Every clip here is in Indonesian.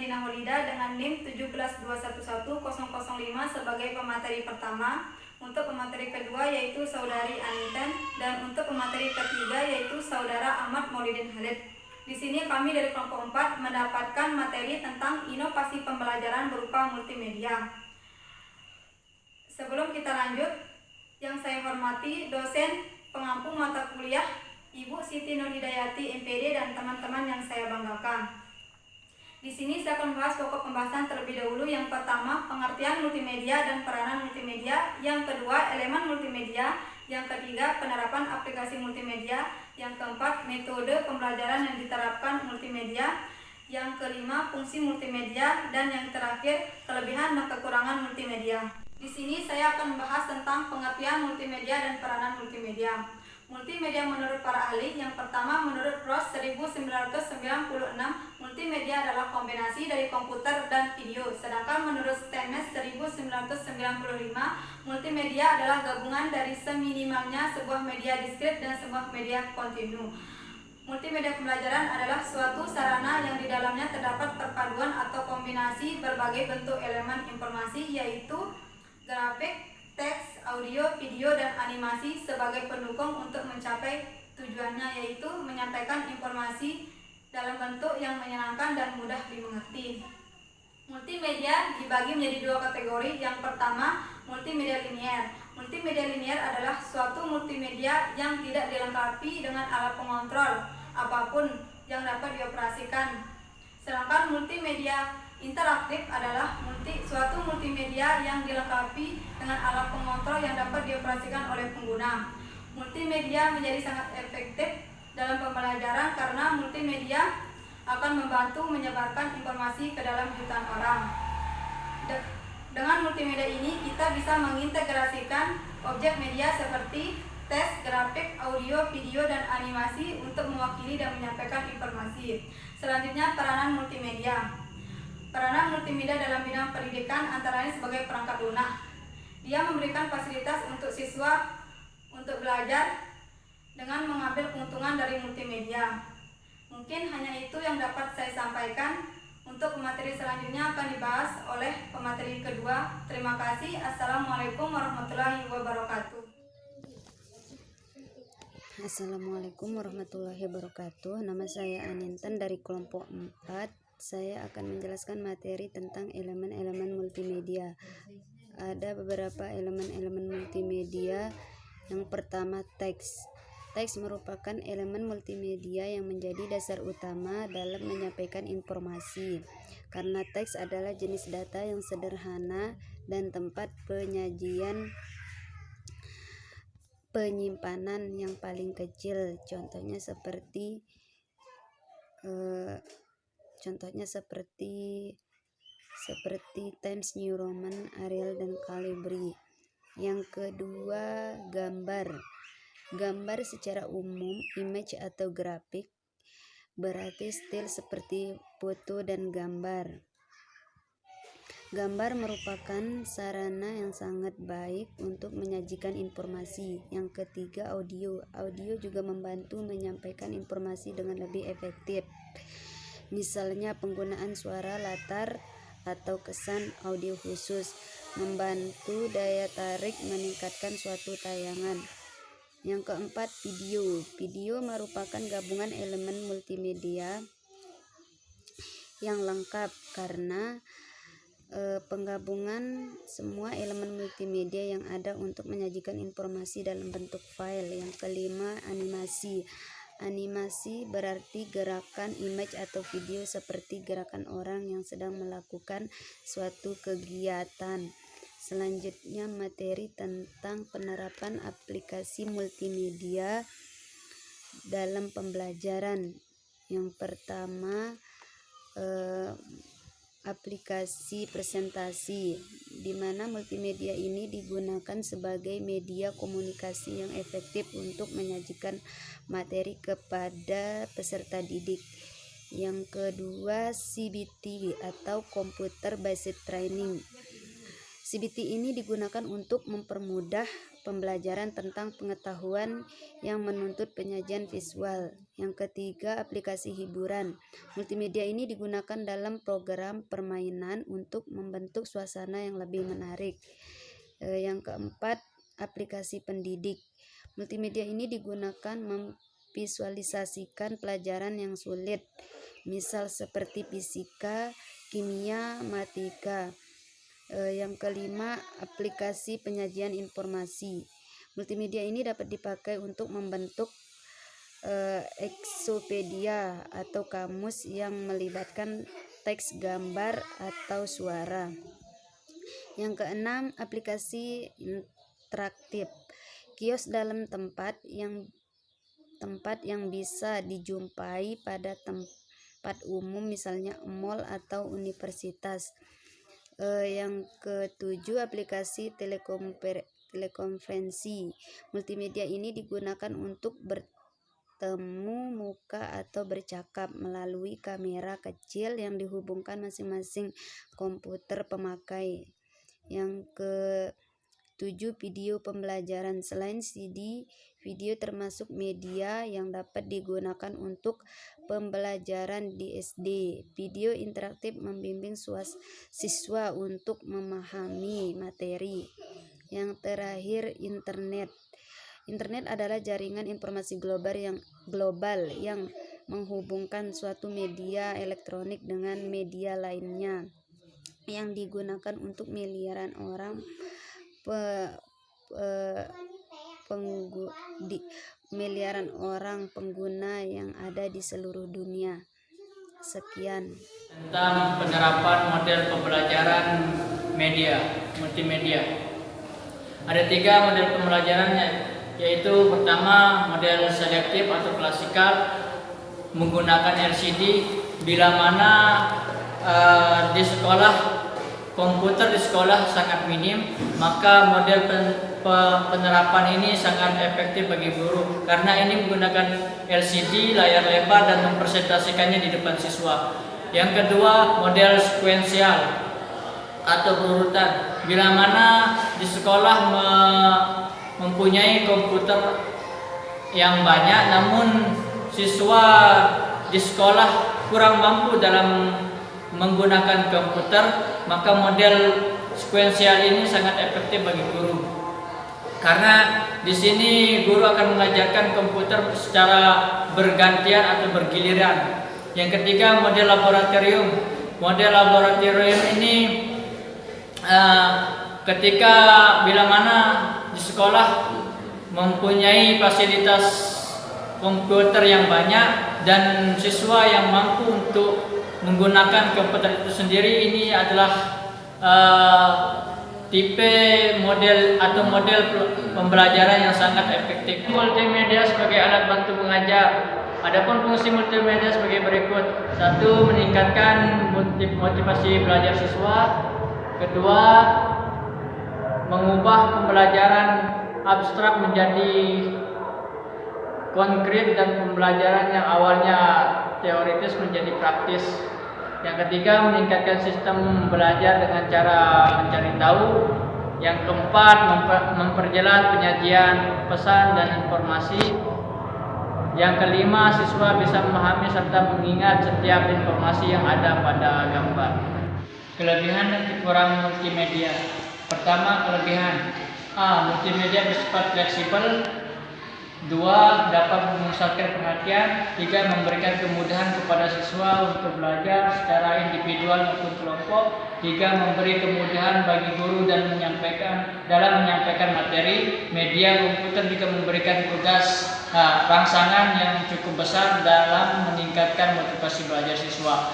Dina Holida dengan NIM 172110005 sebagai pemateri pertama. Untuk pemateri kedua yaitu Saudari Aniten, dan untuk pemateri ketiga yaitu Saudara Ahmad Maulidin Khalid. Di sini kami dari kelompok 4 mendapatkan materi tentang inovasi pembelajaran berupa multimedia. Sebelum kita lanjut, yang saya hormati dosen pengampu mata kuliah Ibu Siti Nurhidayati MPD dan teman-teman yang saya banggakan. Di sini saya akan membahas pokok pembahasan terlebih dahulu. Yang pertama, pengertian multimedia dan peranan multimedia. Yang kedua, elemen multimedia. Yang ketiga, penerapan aplikasi multimedia. Yang keempat, metode pembelajaran yang diterapkan multimedia. Yang kelima, fungsi multimedia. Dan yang terakhir, kelebihan dan kekurangan multimedia. Di sini saya akan membahas tentang pengertian multimedia dan peranan multimedia. Multimedia menurut para ahli, yang pertama menurut Ross 1996, multimedia adalah kombinasi dari komputer dan video. Sedangkan menurut Stennes 1995, multimedia adalah gabungan dari seminimalnya sebuah media diskrit dan sebuah media kontinu. Multimedia pembelajaran adalah suatu sarana yang di dalamnya terdapat perpaduan atau kombinasi berbagai bentuk elemen informasi, yaitu grafik, teks, audio, video, dan animasi sebagai pendukung untuk mencapai tujuannya, yaitu menyampaikan informasi dalam bentuk yang menyenangkan dan mudah dimengerti. Multimedia dibagi menjadi dua kategori. Yang pertama, multimedia linier. Multimedia linier adalah suatu multimedia yang tidak dilengkapi dengan alat pengontrol apapun yang dapat dioperasikan. Sedangkan multimedia interaktif adalah suatu multimedia yang dilengkapi dengan alat pengontrol yang dapat dioperasikan oleh pengguna. Multimedia menjadi sangat efektif dalam pembelajaran karena multimedia akan membantu menyebarkan informasi ke dalam jutaan orang. Dengan multimedia ini kita bisa mengintegrasikan objek media seperti teks, grafik, audio, video, dan animasi untuk mewakili dan menyampaikan informasi. Selanjutnya, peranan multimedia. Peranan multimedia dalam bidang pendidikan antara lain sebagai perangkat lunak. Dia memberikan fasilitas untuk siswa untuk belajar dengan mengambil keuntungan dari multimedia. Mungkin hanya itu yang dapat saya sampaikan. Untuk pemateri selanjutnya akan dibahas oleh pemateri kedua. Terima kasih. Assalamualaikum warahmatullahi wabarakatuh. Assalamualaikum warahmatullahi wabarakatuh. Nama saya Aninten dari kelompok 4. Saya akan menjelaskan materi tentang elemen-elemen multimedia. Ada beberapa elemen-elemen multimedia. Yang pertama, teks. Teks merupakan elemen multimedia yang menjadi dasar utama dalam menyampaikan informasi. Karena teks adalah jenis data yang sederhana dan tempat penyimpanan yang paling kecil. Contohnya seperti Times New Roman, Arial, dan Calibri. Yang kedua, gambar. Gambar secara umum, image atau grafik, berarti still seperti foto dan gambar. Gambar merupakan sarana yang sangat baik untuk menyajikan informasi. Yang ketiga, audio. Audio juga membantu menyampaikan informasi dengan lebih efektif. Misalnya penggunaan suara latar atau kesan audio khusus membantu daya tarik meningkatkan suatu tayangan. Yang keempat, video. Video merupakan gabungan elemen multimedia yang lengkap karena penggabungan semua elemen multimedia yang ada untuk menyajikan informasi dalam bentuk file. Yang kelima, animasi. Animasi berarti gerakan image atau video seperti gerakan orang yang sedang melakukan suatu kegiatan. Selanjutnya, materi tentang penerapan aplikasi multimedia dalam pembelajaran. Yang pertama, aplikasi presentasi, di mana multimedia ini digunakan sebagai media komunikasi yang efektif untuk menyajikan materi kepada peserta didik. Yang kedua, CBT atau Computer Based Training. CBT ini digunakan untuk mempermudah pembelajaran tentang pengetahuan yang menuntut penyajian visual. Yang ketiga, aplikasi hiburan. Multimedia ini digunakan dalam program permainan untuk membentuk suasana yang lebih menarik. Yang keempat, aplikasi pendidik. Multimedia ini digunakan memvisualisasikan pelajaran yang sulit, misal seperti fisika, kimia, matematika. Yang kelima, aplikasi penyajian informasi. Multimedia ini dapat dipakai untuk membentuk eksopedia atau kamus yang melibatkan teks, gambar, atau suara. Yang keenam, aplikasi interaktif. Kios dalam tempat yang bisa dijumpai pada tempat umum, misalnya mall atau universitas. Yang ketujuh, aplikasi telekonferensi. Multimedia ini digunakan untuk bertemu muka atau bercakap melalui kamera kecil yang dihubungkan masing-masing komputer pemakai. Yang ketujuh, video pembelajaran. Selain CD, video termasuk media yang dapat digunakan untuk pembelajaran di SD. Video interaktif membimbing siswa untuk memahami materi. Yang terakhir, internet. Internet adalah jaringan informasi global yang menghubungkan suatu media elektronik dengan media lainnya, yang digunakan untuk miliaran orang pengguna yang ada di seluruh dunia. Sekian. Tentang penerapan model pembelajaran multimedia. Ada 3 model pembelajarannya, yaitu pertama model selektif atau klasikal menggunakan LCD. Bila mana di sekolah komputer di sekolah sangat minim, maka model penerapan ini sangat efektif bagi guru karena ini menggunakan LCD, layar lebar, dan mempresentasikannya di depan siswa. Yang kedua, model sekuensial atau berurutan. Bila mana di sekolah mempunyai komputer yang banyak, namun siswa di sekolah kurang mampu dalam menggunakan komputer, maka model sekuensial ini sangat efektif bagi guru. Karena di sini guru akan mengajarkan komputer secara bergantian atau bergiliran. Yang ketiga, model laboratorium. Model laboratorium ini ketika bila mana di sekolah mempunyai fasilitas komputer yang banyak dan siswa yang mampu untuk menggunakan komputer itu sendiri, ini adalah tipe model atau model pembelajaran yang sangat efektif. Multimedia sebagai alat bantu mengajar. Adapun fungsi multimedia sebagai berikut: 1. Meningkatkan motivasi belajar siswa. Kedua, mengubah pembelajaran abstrak menjadi konkret dan pembelajaran yang awalnya teoritis menjadi praktis. Yang ketiga, meningkatkan sistem belajar dengan cara mencari tahu. Yang keempat, memperjelas penyajian pesan dan informasi. Yang kelima, siswa bisa memahami serta mengingat setiap informasi yang ada pada gambar. Kelebihan dan kekurangan multimedia. Pertama, kelebihan. A. Multimedia bersifat fleksibel. 2. Dapat memusatkan perhatian. 3. Memberikan kemudahan kepada siswa untuk belajar secara individual maupun kelompok. 3. Memberi kemudahan bagi guru dan dalam menyampaikan materi. Media komputer juga memberikan tugas rangsangan yang cukup besar dalam meningkatkan motivasi belajar siswa.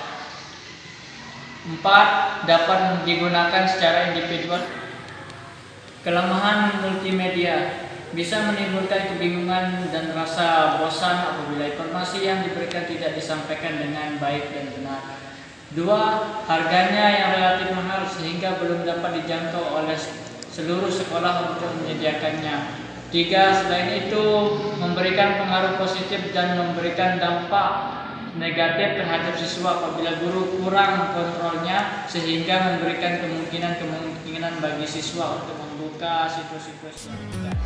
4. Dapat digunakan secara individual. Kelemahan multimedia. Bisa menimbulkan kebingungan dan rasa bosan apabila informasi yang diberikan tidak disampaikan dengan baik dan benar. 2. Harganya yang relatif mahal sehingga belum dapat dijangkau oleh seluruh sekolah untuk menyediakannya. 3. Selain itu, memberikan pengaruh positif dan memberikan dampak negatif terhadap siswa apabila guru kurang kontrolnya, sehingga memberikan kemungkinan bagi siswa untuk membuka situs-situs yang tidak.